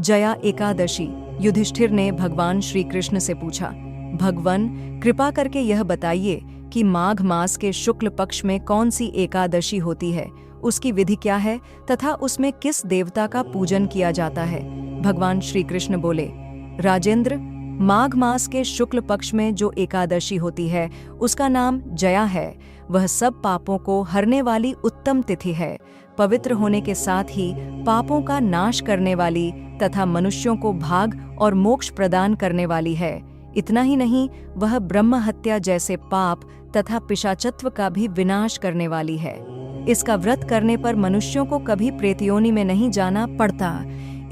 जया एकादशी। युधिष्ठिर ने भगवान श्री कृष्ण से पूछा, भगवन कृपा करके यह बताइए कि माघ मास के शुक्ल पक्ष में कौन सी एकादशी होती है, उसकी विधि क्या है तथा उसमें किस देवता का पूजन किया जाता है। भगवान श्री कृष्ण बोले, राजेंद्र, माघ मास के शुक्ल पक्ष में जो एकादशी होती है उसका नाम जया है। वह सब पापों को हरने वाली उत्तम तिथि है, पवित्र होने के साथ ही पापों का नाश करने वाली तथा मनुष्यों को भाग और मोक्ष प्रदान करने वाली है। इतना ही नहीं, वह ब्रह्म हत्या जैसे पाप तथा पिशाचत्व का भी विनाश करने वाली है। इसका व्रत करने पर मनुष्यों को कभी प्रेतयोनि में नहीं जाना पड़ता।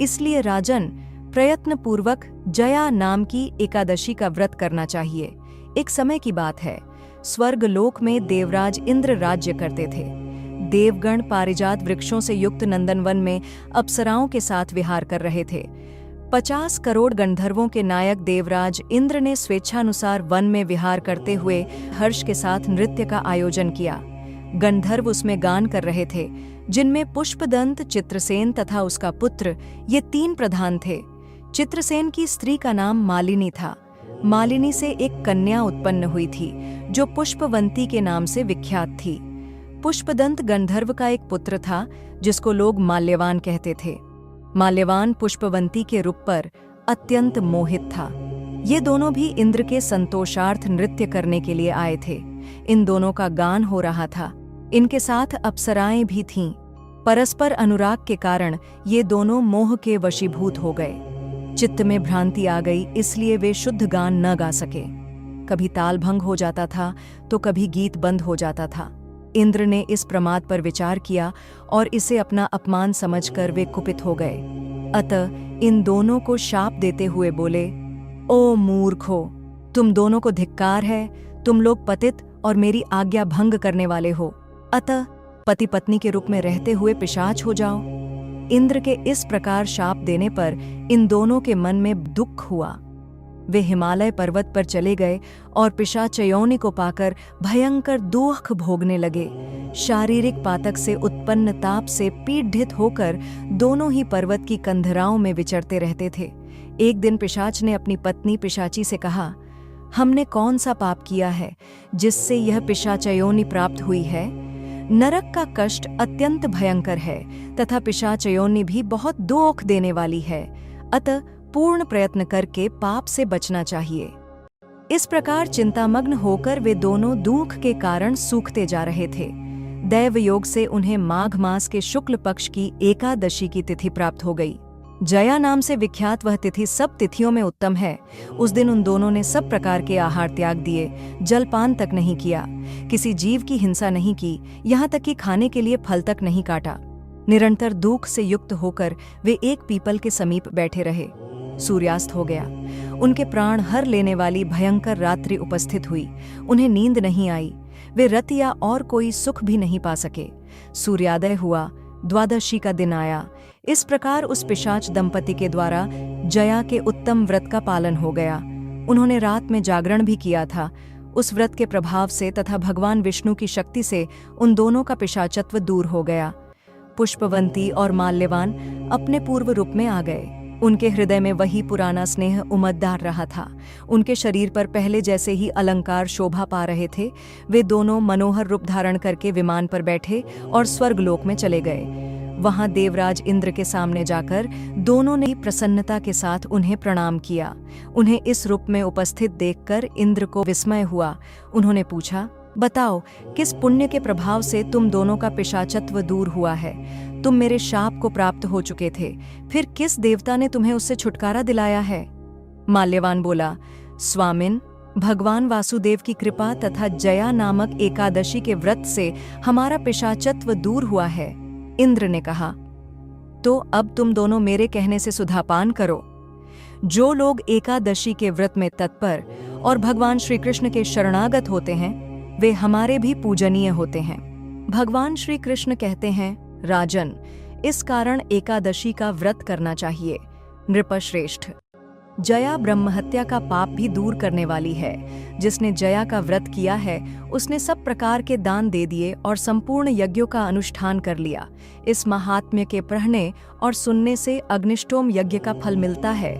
इसलिए राजन, प्रयत्न पूर्वक जया नाम की एकादशी का व्रत करना चाहिए। एक समय की बात है, स्वर्गलोक में देवराज इंद्र राज्य करते थे। देवगण पारिजात वृक्षों से युक्त नंदनवन में अप्सराओं के साथ विहार कर रहे थे। 50 करोड़ गंधर्वों के नायक देवराज इंद्र ने स्वेच्छानुसार वन में विहार करते हुए हर्ष के साथ नृत्य का आयोजन किया। गंधर्व उसमें गान कर रहे थे, जिनमें पुष्पदंत, चित्रसेन तथा उसका पुत्र, ये 3 प्रधान थे। चित्रसेन की स्त्री का नाम मालिनी था। मालिनी से एक कन्या उत्पन्न हुई थी जो पुष्पवंती के नाम से विख्यात थी। पुष्पदंत गंधर्व का एक पुत्र था जिसको लोग माल्यवान कहते थे। माल्यवान पुष्पवंती के रूप पर अत्यंत मोहित था। ये दोनों भी इंद्र के संतोषार्थ नृत्य करने के लिए आए थे। इन दोनों का गान हो रहा था। इनके साथ अप्सराएं भी थीं। परस्पर अनुराग के कारण ये दोनों मोह के वशीभूत हो गए। चित्त में भ्रांति आ गई, इसलिए वे शुद्ध गान न गा सके। कभी ताल भंग हो जाता था तो कभी गीत बंद हो जाता था। इंद्र ने इस प्रमाद पर विचार किया और इसे अपना अपमान समझकर वे कुपित हो गए। अतः इन दोनों को शाप देते हुए बोले, ओ मूर्खो, तुम दोनों को धिक्कार है। तुम लोग पतित और मेरी आज्ञा भंग करने वाले हो। अतः पति पत्नी के रूप में रहते हुए पिशाच हो जाओ। इंद्र के इस प्रकार शाप देने पर इन दोनों के मन में दुख हुआ। वे हिमालय पर्वत पर चले गए और पिशाचयोनि को पाकर भयंकर दुख भोगने लगे। शारीरिक पातक से उत्पन्न ताप से पीड़ित होकर दोनों ही पर्वत की कंधराओं में विचरते रहते थे। एक दिन पिशाच ने अपनी पत्नी पिशाची से कहा, हमने कौन सा पाप किया है जिससे यह पिशाचयोनि प्राप्त हुई है? नरक का कष्ट अत्यंत भयंकर है तथा पिशाचयोनि भी बहुत दुख देने वाली है। अतः पूर्ण प्रयत्न करके पाप से बचना चाहिए। इस प्रकार चिंतामग्न होकर वे दोनों दुख के कारण सूखते जा रहे थे। दैव योग से उन्हें माघ मास के शुक्ल पक्ष की एकादशी की तिथि प्राप्त हो गई। जया नाम से विख्यात वह तिथि सब तिथियों में उत्तम है। उस दिन उन दोनों ने सब प्रकार के आहार त्याग दिए, जलपान तक नहीं किया, किसी जीव की हिंसा नहीं की, यहाँ तक कि खाने के लिए फल तक नहीं काटा। निरंतर दुख से युक्त होकर वे एक पीपल के समीप बैठे रहे। सूर्यास्त हो गया। उनके प्राण हर लेने वाली भयंकर रात्रि उपस्थित हुई। उन्हें नींद नहीं आई। वे रत या और कोई सुख भी नहीं पा सके। सूर्योदय हुआ, द्वादशी का दिन आया। इस प्रकार उस पिशाच दंपति के द्वारा जया के उत्तम व्रत का पालन हो गया। उन्होंने रात में जागरण भी किया था। उस व्रत के प्रभाव से तथा भगवान विष्णु की शक्ति से उन दोनों का पिशाचत्व दूर हो गया। पुष्पवंती और माल्यवान अपने पूर्व रूप में आ गए। उनके हृदय में वही पुराना स्नेह उमद्दार रहा था। उनके शरीर पर पहले जैसे ही अलंकार शोभा पा रहे थे। वे दोनों मनोहर रूप धारण करके विमान पर बैठे और स्वर्गलोक में चले गए। वहां देवराज इंद्र के सामने जाकर दोनों ने प्रसन्नता के साथ उन्हें प्रणाम किया। उन्हें इस रूप में उपस्थित देखकर इंद्र को विस्मय हुआ। उन्होंने पूछा, बताओ, किस पुण्य के प्रभाव से तुम दोनों का पिशाचत्व दूर हुआ है? तुम मेरे शाप को प्राप्त हो चुके थे, फिर किस देवता ने तुम्हें उससे छुटकारा दिलाया है? माल्यवान बोला, स्वामिन, भगवान वासुदेव की कृपा तथा जया नामक एकादशी के व्रत से हमारा पिशाचत्व दूर हुआ है। इंद्र ने कहा, तो अब तुम दोनों मेरे कहने से सुधापान करो। जो लोग एकादशी के व्रत में तत्पर और भगवान श्री कृष्ण के शरणागत होते हैं, वे हमारे भी पूजनीय होते हैं। भगवान श्री कृष्ण कहते हैं, राजन, इस कारण एकादशी का व्रत करना चाहिए। नृपश्रेष्ठ, जया ब्रह्महत्या का पाप भी दूर करने वाली है। जिसने जया का व्रत किया है उसने सब प्रकार के दान दे दिए और संपूर्ण यज्ञों का अनुष्ठान कर लिया। इस महात्म्य के पढ़ने और सुनने से अग्निष्टोम यज्ञ का फल मिलता है।